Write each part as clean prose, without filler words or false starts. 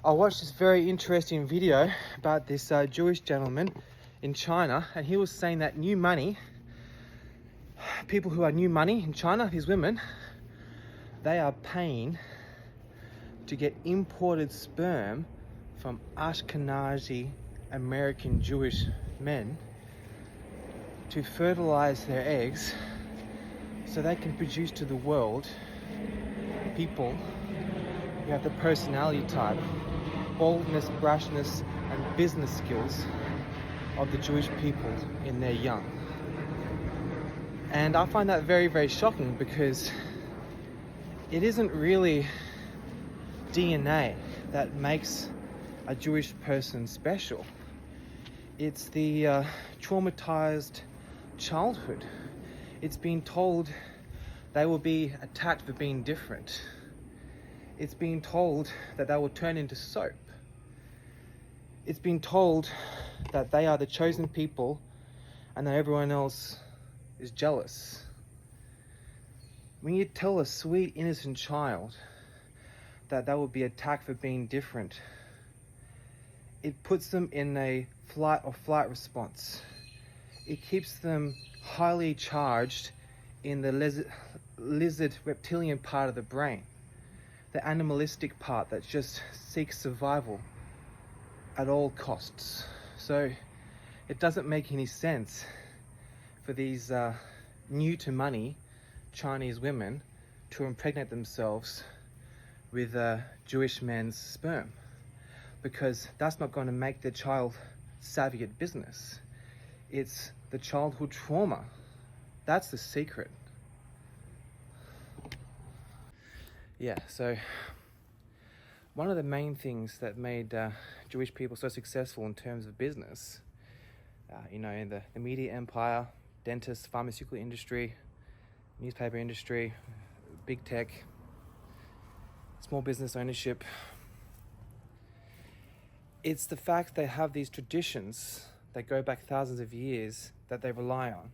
I watched this very interesting video about this Jewish gentleman in China, and he was saying that new money, people who are new money in China, these women, they are paying to get imported sperm from Ashkenazi American Jewish men to fertilize their eggs so they can produce to the world people who have the personality type, boldness, brashness, and business skills of the Jewish people in their young. And I find that very, very shocking because it isn't really DNA that makes a Jewish person special. It's the traumatized childhood. It's being told they will be attacked for being different. It's being told that they will turn into soap. It's being told that they are the chosen people and that everyone else is jealous. When you tell a sweet, innocent child that they will be attacked for being different, it puts them in a flight or flight response. It keeps them highly charged in the lizard reptilian part of the brain, the animalistic part that just seeks survival at all costs. So it doesn't make any sense for these new to money Chinese women to impregnate themselves with Jewish men's sperm, because that's not going to make the child savvy at business. It's the childhood trauma. That's the secret. Yeah, so one of the main things that made Jewish people so successful in terms of business, in the media empire, dentists, pharmaceutical industry, newspaper industry, big tech, small business ownership, it's the fact they have these traditions that go back thousands of years that they rely on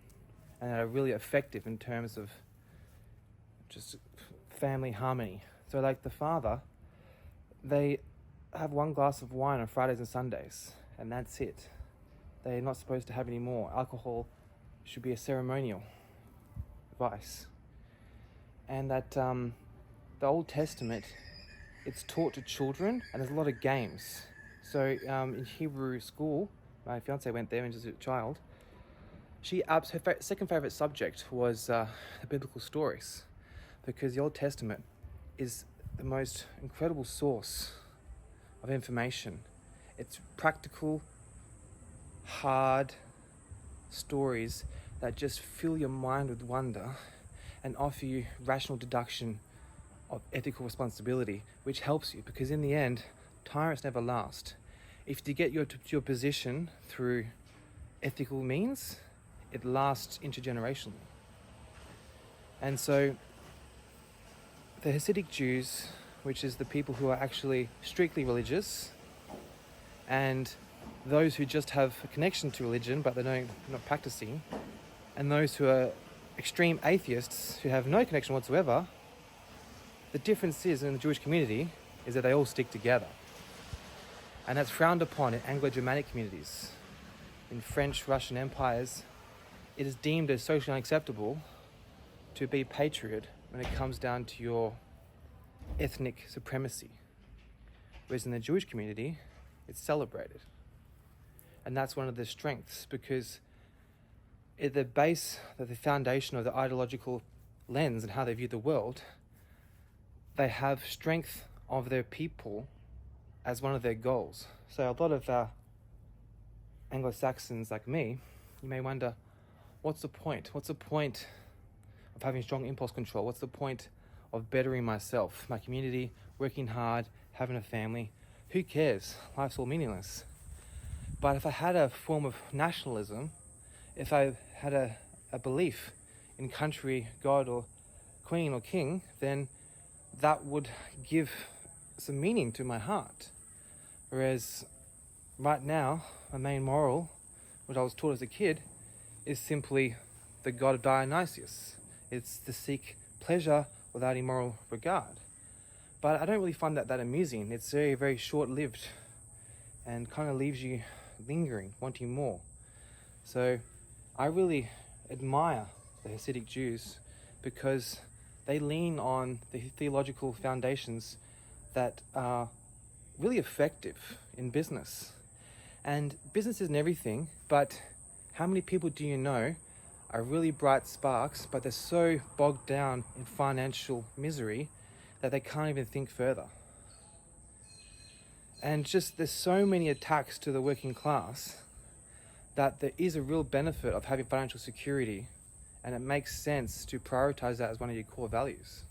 and that are really effective in terms of just family harmony. So like the father, they have one glass of wine on Fridays and Sundays, and that's it. They're not supposed to have any more. Alcohol should be a ceremonial vice. And that the Old Testament, it's taught to children, and there's a lot of games. So in Hebrew school, my fiance went there when she was a child. Her second favorite subject was the biblical stories, because the Old Testament is the most incredible source of information. It's practical, hard stories that just fill your mind with wonder and offer you rational deduction of ethical responsibility, which helps you, because in the end, tyrants never last. If you get to your position through ethical means, it lasts intergenerationally. And so the Hasidic Jews, which is the people who are actually strictly religious, and those who just have a connection to religion but they're not practicing, and those who are extreme atheists who have no connection whatsoever, the difference is in the Jewish community is that they all stick together. And that's frowned upon in Anglo-Germanic communities. In French, Russian empires, it is deemed as socially unacceptable to be patriot when it comes down to your ethnic supremacy. Whereas in the Jewish community, it's celebrated. And that's one of their strengths, because at the base, the foundation of the ideological lens and how they view the world, they have strength of their people as one of their goals. So a lot of Anglo-Saxons like me, you may wonder, what's the point? What's the point of having strong impulse control? What's the point of bettering myself, my community, working hard, having a family? Who cares? Life's all meaningless. But if I had a form of nationalism, if I had a belief in country, God, or queen or king, then that would give some meaning to my heart. Whereas right now, my main moral, which I was taught as a kid, is simply the god of Dionysius. It's to seek pleasure without immoral regard. But I don't really find that amusing. It's very, very short-lived and kind of leaves you lingering, wanting more. So I really admire the Hasidic Jews because they lean on the theological foundations that are really effective in business. And business isn't everything, but how many people do you know are really bright sparks, but they're so bogged down in financial misery that they can't even think further? And just there's so many attacks to the working class that there is a real benefit of having financial security, and it makes sense to prioritize that as one of your core values.